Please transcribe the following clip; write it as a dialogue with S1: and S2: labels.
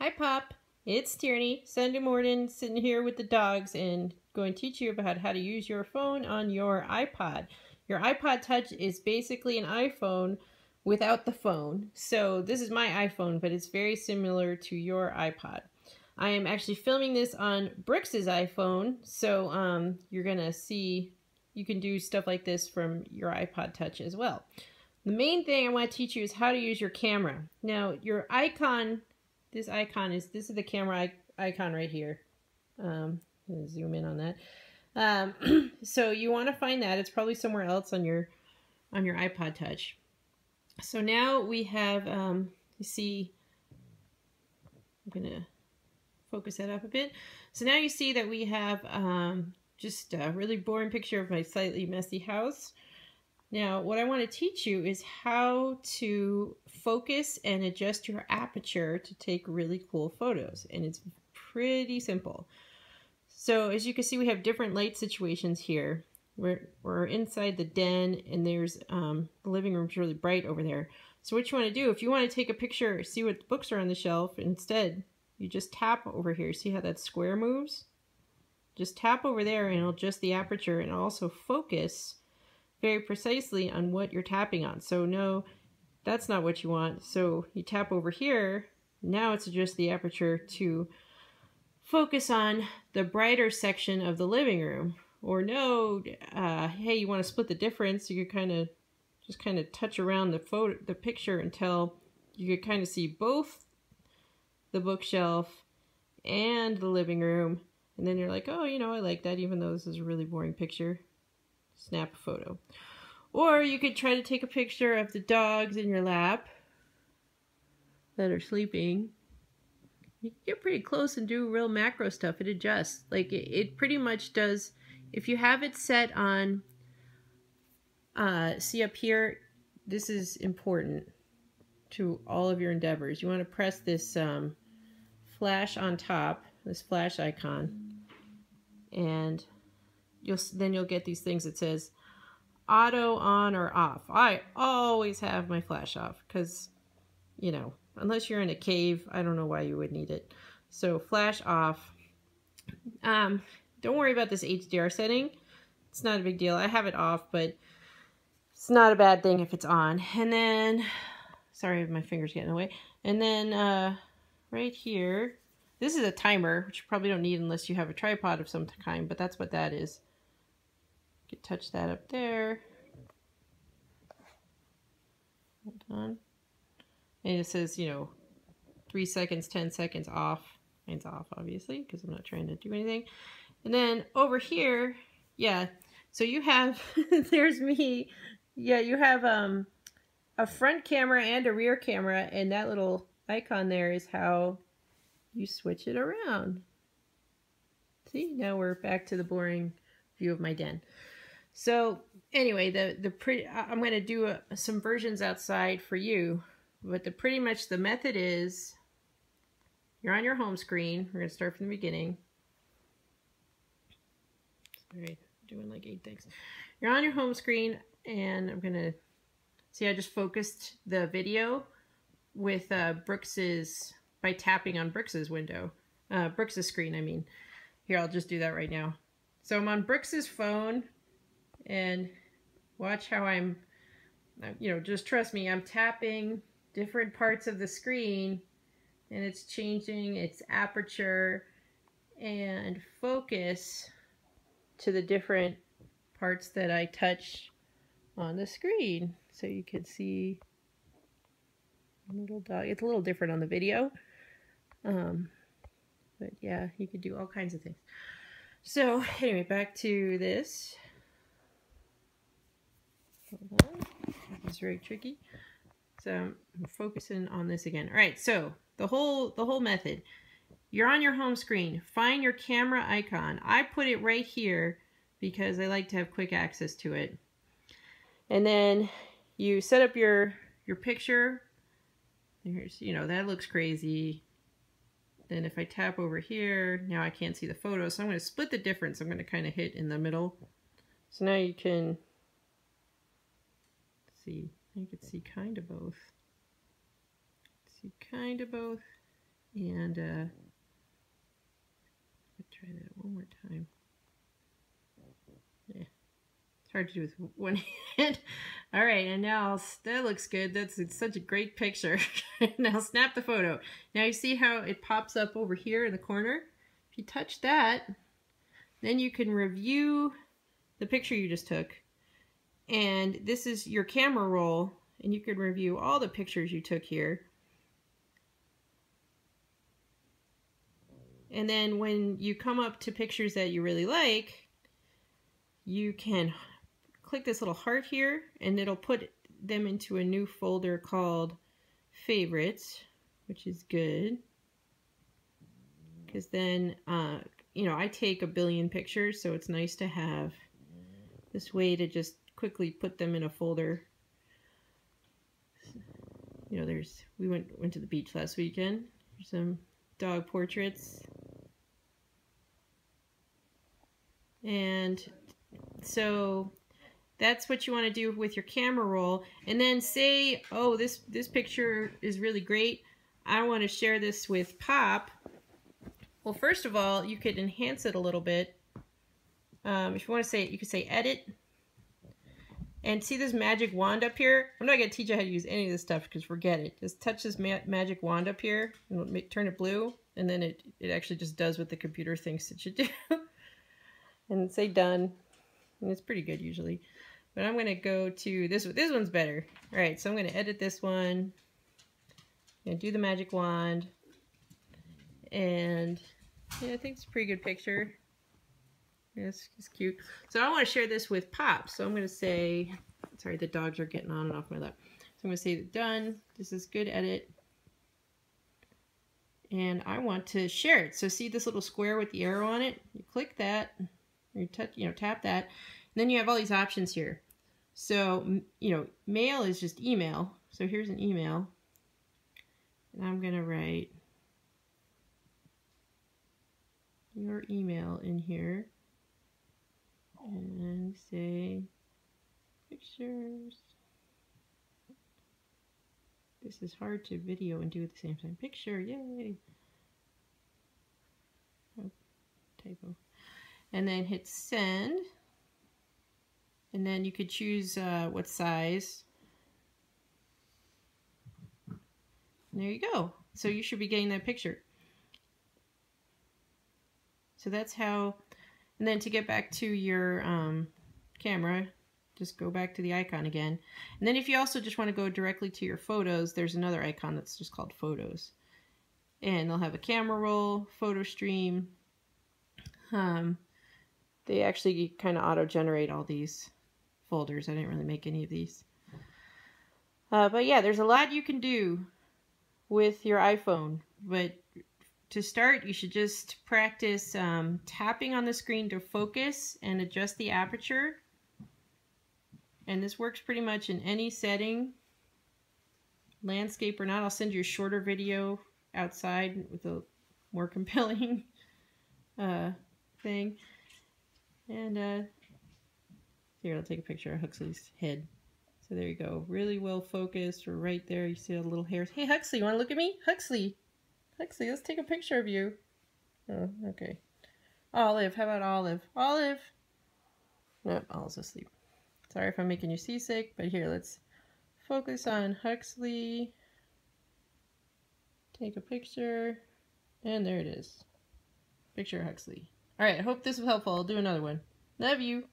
S1: Hi Pop, it's Tierney. Sunday morning, sitting here with the dogs and going to teach you about how to use your phone on your iPod. Your iPod Touch is basically an iPhone without the phone. So this is my iPhone, but it's very similar to your iPod. I am actually filming this on Brooks's iPhone, so you're gonna see you can do stuff like this from your iPod Touch as well. The main thing I want to teach you is how to use your camera. Now, your icon, this is the camera icon right here. I'm gonna zoom in on that. So you want to find that. It's probably somewhere else on your iPod Touch. So now we have, you see, I'm gonna focus that up a bit. So now you see that we have just a really boring picture of my slightly messy house. Now, what I want to teach you is how to focus and adjust your aperture to take really cool photos. And it's pretty simple. So as you can see, we have different light situations here. We're inside the den, and there's the living room's really bright over there. So what you want to do, if you want to take a picture, see what books are on the shelf, instead, you just tap over here. See how that square moves? Just tap over there and it'll adjust the aperture and also focus very precisely on what you're tapping on. So no, that's not what you want. So you tap over here, now it's adjust the aperture to focus on the brighter section of the living room. Or no, hey, you want to split the difference, you could just kind of touch around the picture until you could kind of see both the bookshelf and the living room. And then you're like, oh, you know, I like that, even though this is a really boring picture. Snap a photo. Or you could try to take a picture of the dogs in your lap that are sleeping. You can get pretty close and do real macro stuff. It adjusts. Like it pretty much does. If you have it set on, see up here, this is important to all of your endeavors. You want to press this flash on top, this flash icon, and then you'll get these things that says auto on or off. I always have my flash off because, you know, unless you're in a cave, I don't know why you would need it. So flash off. Don't worry about this HDR setting. It's not a big deal. I have it off, but it's not a bad thing if it's on. And then, sorry, my finger's getting away. And then right here, this is a timer, which you probably don't need unless you have a tripod of some kind, but that's what that is. You can touch that up there. Hold on. And it says, you know, 3 seconds, 10 seconds off. Mine's off, obviously, because I'm not trying to do anything. And then over here, yeah, so you have, there's me. Yeah, you have a front camera and a rear camera, and that little icon there is how you switch it around. See, now we're back to the boring view of my den. So anyway, I'm going to do some versions outside for you, but pretty much the method is you're on your home screen. We're going to start from the beginning. Sorry, doing like 8 things. You're on your home screen, and I'm going to see. I just focused the video with Brooks's by tapping on Brooks's window, Brooks's screen. I mean, here I'll just do that right now. So I'm on Brooks's phone. And watch how I'm, you know, just trust me, I'm tapping different parts of the screen and it's changing its aperture and focus to the different parts that I touch on the screen. So you can see little dog. It's a little different on the video. But yeah, you could do all kinds of things. So anyway, back to this. Hold on. This is very tricky. So I'm focusing on this again. All right, so the whole method. You're on your home screen. Find your camera icon. I put it right here because I like to have quick access to it. And then you set up your picture. Here's, you know, that looks crazy. Then if I tap over here, now I can't see the photo. So I'm going to split the difference. I'm going to kind of hit in the middle. So now you can see, you can see kind of both. See kind of both. And let's try that one more time. Yeah, it's hard to do with one hand. All right, and now that looks good. It's such a great picture. Now snap the photo. Now you see how it pops up over here in the corner? If you touch that, then you can review the picture you just took. And this is your camera roll, and you can review all the pictures you took here. And then when you come up to pictures that you really like, you can click this little heart here, and it'll put them into a new folder called Favorites, which is good. Because then, you know, I take a billion pictures, so it's nice to have this way to just quickly put them in a folder. You know, we went to the beach last weekend. There's some dog portraits. And so that's what you want to do with your camera roll. And then say, oh, this picture is really great. I want to share this with Pop. Well, first of all, you could enhance it a little bit. If you want to say it, you could say edit. And see this magic wand up here? I'm not going to teach you how to use any of this stuff because forget it. Just touch this magic wand up here and turn it blue. And then it actually just does what the computer thinks it should do. And say done. And it's pretty good usually. But I'm going to go to this one. This one's better. All right, so I'm going to edit this one. And do the magic wand. And yeah, I think it's a pretty good picture. Yes, it's cute. So I want to share this with Pop. So I'm going to say, sorry, the dogs are getting on and off my lap. So I'm going to say done. This is good edit. And I want to share it. So see this little square with the arrow on it? You click that, or you tap that, and then you have all these options here. So, you know, mail is just email. So here's an email. And I'm going to write your email in here. And say pictures. This is hard to video and do at the same time. Picture, yay! Oh, typo. And then hit send. And then you could choose what size. And there you go. So you should be getting that picture. So that's how. And then to get back to your camera, just go back to the icon again. And then if you also just want to go directly to your photos, there's another icon that's just called Photos. And they'll have a camera roll, photo stream. They actually kind of auto-generate all these folders. I didn't really make any of these. But yeah, there's a lot you can do with your iPhone. But to start, you should just practice tapping on the screen to focus and adjust the aperture. And this works pretty much in any setting, landscape or not. I'll send you a shorter video outside with a more compelling thing. And here, I'll take a picture of Huxley's head. So there you go. Really well focused. We're right there. You see all the little hairs. Hey, Huxley, you want to look at me? Huxley. Huxley, let's take a picture of you. Oh, okay. Olive, how about Olive? Olive! Nope, Olive's asleep. Sorry if I'm making you seasick, but here, let's focus on Huxley. Take a picture. And there it is. Picture of Huxley. Alright, I hope this was helpful. I'll do another one. Love you!